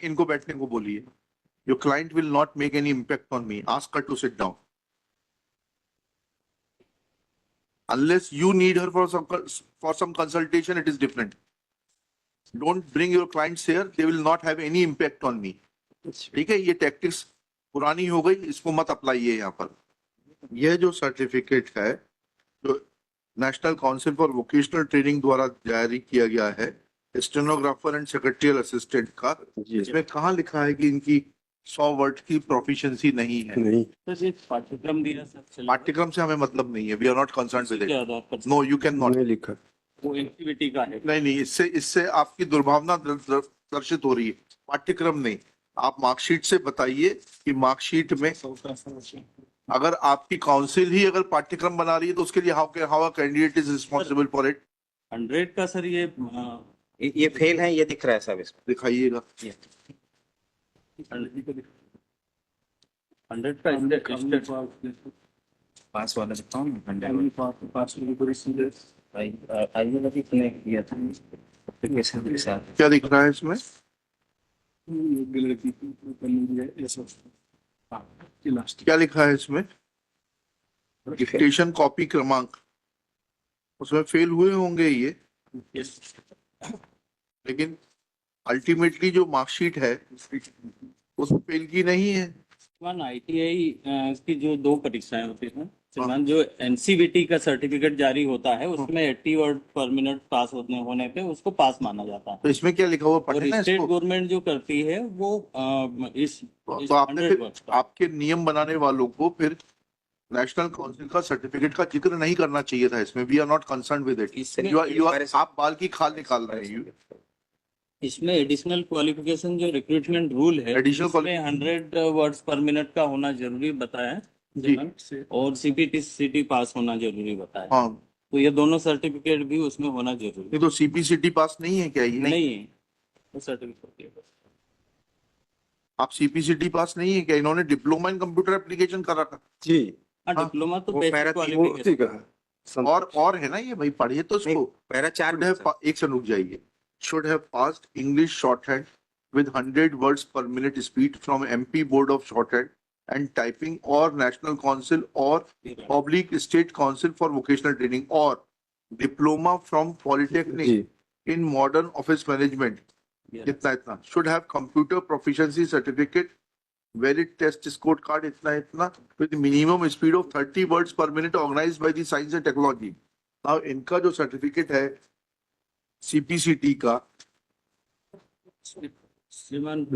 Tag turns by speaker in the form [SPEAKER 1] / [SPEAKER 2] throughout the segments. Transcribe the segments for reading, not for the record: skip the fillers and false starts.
[SPEAKER 1] इनको बैठने को बोलिए. Your client will not make any impact on me. Ask her to sit down. Unless you need her for some consultation, it is different. Don't bring your clients here. They will not have any impact on me. ठीक है, ये tactics पुरानी हो गई, इसको मत अप्लाइए यहाँ पर. यह जो सर्टिफिकेट है जो national council for vocational training द्वारा जारी किया गया है स्टेनोग्राफर एंड सेक्रेटरियल असिस्टेंट का, इसमें कहाँ लिखा है कि इनकी 100 वर्ड की प्रोफिशिएंसी नहीं है?
[SPEAKER 2] नहीं,
[SPEAKER 3] पाठ्यक्रम दिया सर.
[SPEAKER 1] पाठ्यक्रम से हमें मतलब नहीं है. We are not concern with it. No, you can not.
[SPEAKER 2] नहीं लिखा.
[SPEAKER 3] वो एक्टिविटी का है.
[SPEAKER 1] नहीं, इससे आपकी दुर्भावना दर्शित हो रही है. पाठ्यक्रम नहीं, आप मार्कशीट से बताइए कि मार्कशीट में अगर आपकी काउंसिल ही अगर पाठ्यक्रम बना रही है तो उसके लिए how a candidate is responsible for it.
[SPEAKER 3] 100 का सर
[SPEAKER 4] ये फेल है, ये दिख रहा है सब इसमें.
[SPEAKER 1] दिखाइएगा.
[SPEAKER 3] 100 का
[SPEAKER 4] पास वाला दिखाओ ना. भाई आयुर्वेदिक ने किया था एप्लीकेशन के साथ.
[SPEAKER 1] क्या दिख रहा है इसमें? क्या लिखा है इसमें? डिक्टेशन कॉपी क्रमांक, उसमें फेल हुए होंगे ये, लेकिन अल्टीमेटली जो मार्कशीट है उसमें फेल की नहीं है.
[SPEAKER 3] ITI की जो 2 परीक्षाएं होती हैं, जो NCVT का सर्टिफिकेट जारी होता है उसमें 80 वर्ड पर मिनट पास होने पे उसको पास माना जाता है.
[SPEAKER 1] तो इसमें क्या लिखा हुआ
[SPEAKER 3] और
[SPEAKER 1] पढ़े ना
[SPEAKER 3] स्टेट
[SPEAKER 1] इसको.
[SPEAKER 3] गवर्नमेंट जो करती है वो
[SPEAKER 1] तो आपने फिर आपके नियम बनाने वालों को फिर नेशनल काउंसिल का सर्टिफिकेट का जिक्र नहीं करना चाहिए था इसमें. We are not concern with it. आप बाल की खाल निकाल रहे हैं.
[SPEAKER 3] इसमें एडिशनल क्वालिफिकेशन जो रिक्रूटमेंट रूल है इसमें 100 वर्ड्स पर मिनट का होना जरूरी बताया
[SPEAKER 1] जी,
[SPEAKER 3] और CPT पास होना जरूरी बताया.
[SPEAKER 1] हाँ.
[SPEAKER 3] तो ये दोनों सर्टिफिकेट भी उसमें होना जरूरी
[SPEAKER 1] ये तो CPCT पास नहीं है क्या? ये
[SPEAKER 3] नहीं है. वो सर्टिफिकेट
[SPEAKER 1] आप CPCT पास नहीं है क्या? इन्होंने डिप्लोमा इन कंप्यूटर एप्लीकेशन कर रखा.
[SPEAKER 2] जी.
[SPEAKER 3] डिप्लोमा तो
[SPEAKER 2] वो
[SPEAKER 3] बेसिक
[SPEAKER 2] पैरा
[SPEAKER 3] क्वालिफिकेशन
[SPEAKER 2] उसी का है.
[SPEAKER 1] और है ना ये भाई, पढ़िए तो इसको.
[SPEAKER 4] पैरा 4 में
[SPEAKER 1] एक से रुक जाइए. Should have passed English shorthand with 100 words per minute speed from MP Board of Shorthand and Typing or National Council or Public State Council for Vocational Training or Diploma from Polytechnic
[SPEAKER 2] ji.
[SPEAKER 1] in Modern Office Management. इतना should have computer proficiency certificate, valid test scored card इतना with minimum speed of 30 words per minute organized by the Science and Technology. Now इनका जो certificate है CPCT का,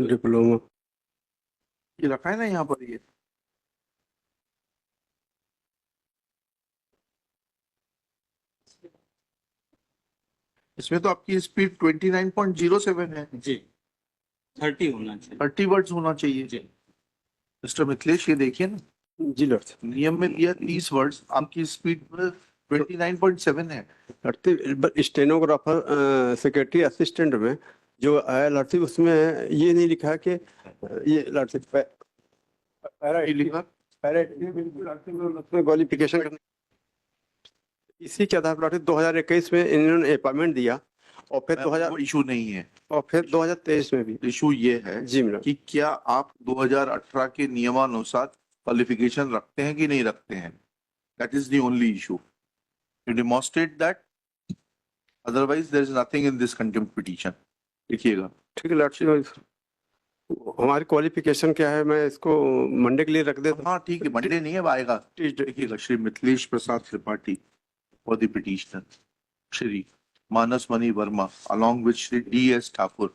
[SPEAKER 2] diploma
[SPEAKER 1] ये रखा है ना यहाँ पर. ये इसमें तो आपकी स्पीड 29.07 है
[SPEAKER 3] जी. 30 होना चाहिए.
[SPEAKER 1] 30 वर्ड्स होना चाहिए
[SPEAKER 3] जी.
[SPEAKER 1] मिस्टर मिथिलेश, ये देखिए ना,
[SPEAKER 2] जी लॉर्ड.
[SPEAKER 1] नियम में दिया 30 वर्ड्स, आपकी स्पीड 29.7 है.
[SPEAKER 2] स्टेनोग्राफर सेक्रेटरी असिस्टेंट में जो है लड़ती, उसमें ये नहीं लिखा कि ये लड़ती क्वालिफिकेशन करने. इसी के आधार पर 2021 में इन्होंने अपॉइंटमेंट दिया और फिर 2000
[SPEAKER 1] इशू नहीं है.
[SPEAKER 2] और फिर 2023 में भी
[SPEAKER 1] इशू ये है
[SPEAKER 2] जी मैडम
[SPEAKER 1] कि क्या आप 2018 के नियमानुसार क्वालिफिकेशन रखते हैं कि नहीं रखते हैं. That is the only issue. You demonstrate that. Otherwise, there is nothing in this contempt petition. देखिएगा.
[SPEAKER 2] ठीक है लड़की, हमारी क्वालिफिकेशन क्या है, मैं इसको मंडे के लिए रख देता हूँ.
[SPEAKER 1] हाँ ठीक है, मंडे नहीं है, अब आएगा. देखिएगा. Shri Mithilesh Prasad Tripathi for the petitioner, Shri Manas Mani Verma, along with Shri D.S. Thakur,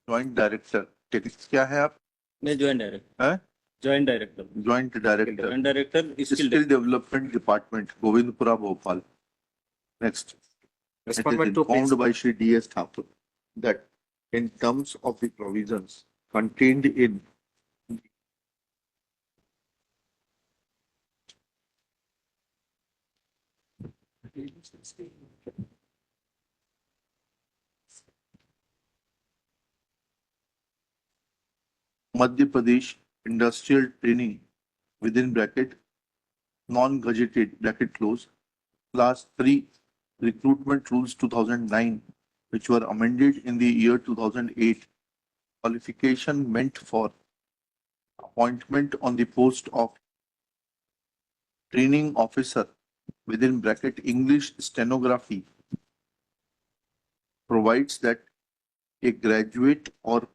[SPEAKER 1] Joint Director. क्या है आप?
[SPEAKER 3] मैं जॉइंट डायरेक्टर.
[SPEAKER 1] हैं?
[SPEAKER 3] Joint director.
[SPEAKER 1] Joint Director.
[SPEAKER 3] Joint director
[SPEAKER 1] Skill Development Department, Govindpura, Bhopal. Next. It is informed by Shri D.S. Thakur that in terms of the provisions contained in Madhya Pradesh Industrial Training within bracket non-gazetted bracket close class 3 recruitment rules 2009 which were amended in the year 2008 qualification meant for appointment on the post of training officer within bracket English stenography provides that a graduate or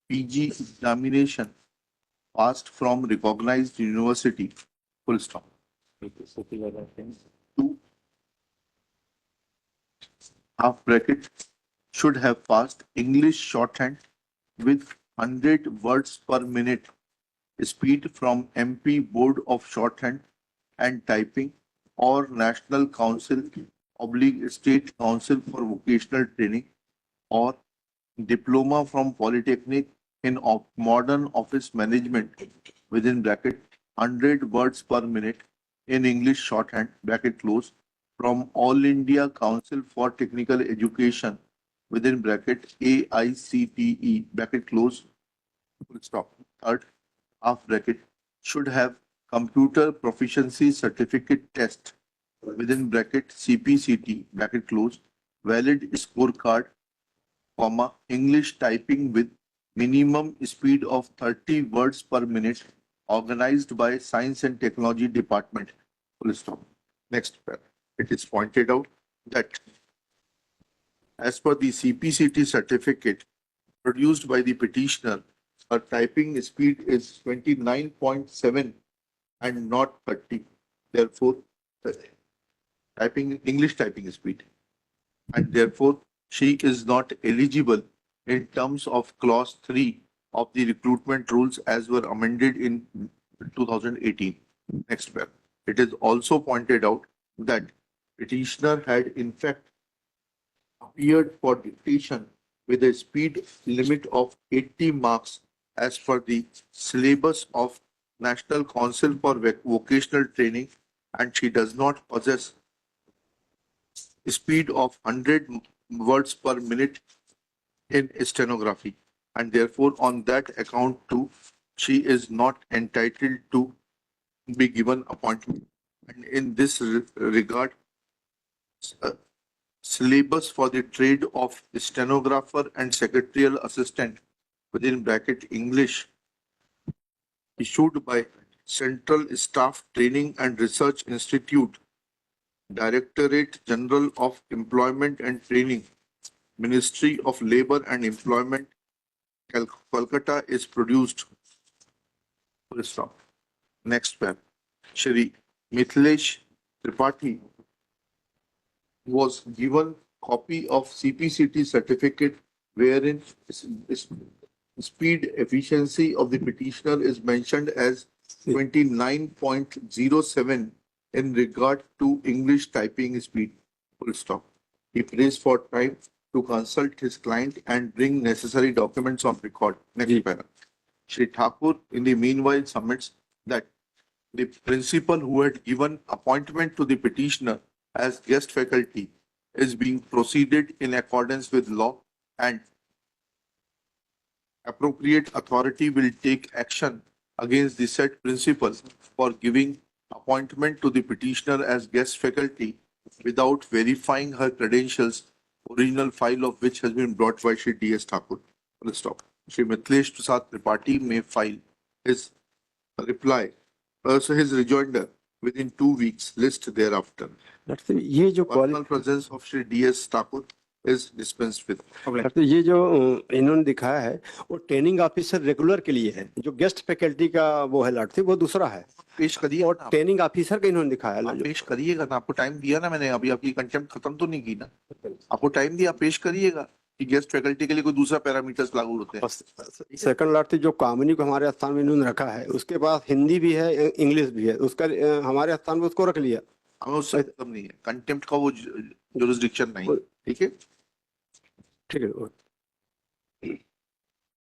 [SPEAKER 1] PG examination passed from recognized university, full stop. Two, half bracket, should have passed English shorthand with 100 words per minute speed from MP Board of Shorthand and Typing or National Council / State Council for Vocational Training or diploma from Polytechnic in modern office management within bracket 100 words per minute in English shorthand bracket close from All India Council for Technical Education within bracket AICTE bracket close full stop. Third, half bracket should have computer proficiency certificate test within bracket CPCT bracket close valid scorecard comma English typing with minimum speed of 30 words per minute organized by Science and Technology Department. Full stop. Next paragraph. It is pointed out that as per the CPCT certificate produced by the petitioner, her typing speed is 29.7 and not 30. Therefore, English typing speed, and therefore she is not eligible in terms of clause 3 of the recruitment rules as were amended in 2018. Next paragraph. It is also pointed out that petitioner had in fact appeared for dictation with a speed limit of 80 marks as per the syllabus of National Council for Vocational Training, and she does not possess speed of 100 words per minute in stenography, and therefore on that account too she is not entitled to be given appointment. And in this regard, syllabus for the trade of stenographer and secretarial assistant within bracket English issued by Central Staff Training and Research Institute, Directorate General of Employment and Training, Ministry of Labour and Employment, Kolkata is produced. Full stop. Next paragraph. Shri Mithilesh Tripathi was given copy of CPCT certificate wherein speed efficiency of the petitioner is mentioned as 29.07 in regard to English typing speed. Full stop. He prays for time to consult his client and bring necessary documents on record. Next paragraph. Shri Thakur in the meanwhile submits that the principal who had given appointment to the petitioner as guest faculty is being proceeded in accordance with law, and appropriate authority will take action against the said principal for giving appointment to the petitioner as guest faculty without verifying her credentials, original file of which has been brought by Shri D.S. Thakur. Full stop. Shri Mithilesh Prasad Tripathi may file his reply, also his rejoinder within 2 weeks, list thereafter.
[SPEAKER 2] Doctor ये जो
[SPEAKER 1] Personal presence of Shri D.S. Thakur is dispensed with.
[SPEAKER 2] Doctor ये जो इन्होंने दिखाया है वो training officer regular के लिए है, जो गेस्ट फैकल्टी का वो है लड़ती वो दूसरा है,
[SPEAKER 1] पेश करिए
[SPEAKER 2] और ट्रेनिंग ऑफिसर का इन्होंने दिखाया
[SPEAKER 1] आप पेश करिएगा ना, आपको टाइम दिया ना मैंने, अभी आपकी कंटेम्प्ट खत्म तो नहीं की ना, आपको टाइम दिया, पेश करिएगा कि गेस्ट फैकल्टी के लिए कोई दूसरा पैरामीटर्स लागू होते हैं।
[SPEAKER 2] सेकंड लड़ती जो कामिनी को हमारे स्थान में इन्होंने रखा है उसके पास हिंदी भी है इंग्लिश भी है, उसका हमारे स्थान में उसको रख लिया,
[SPEAKER 1] हमें उससे मतलब नहीं है, कंटेम्प्ट का वो जुरिस्डिक्शन नहीं, ठीक है।
[SPEAKER 2] ठीक है।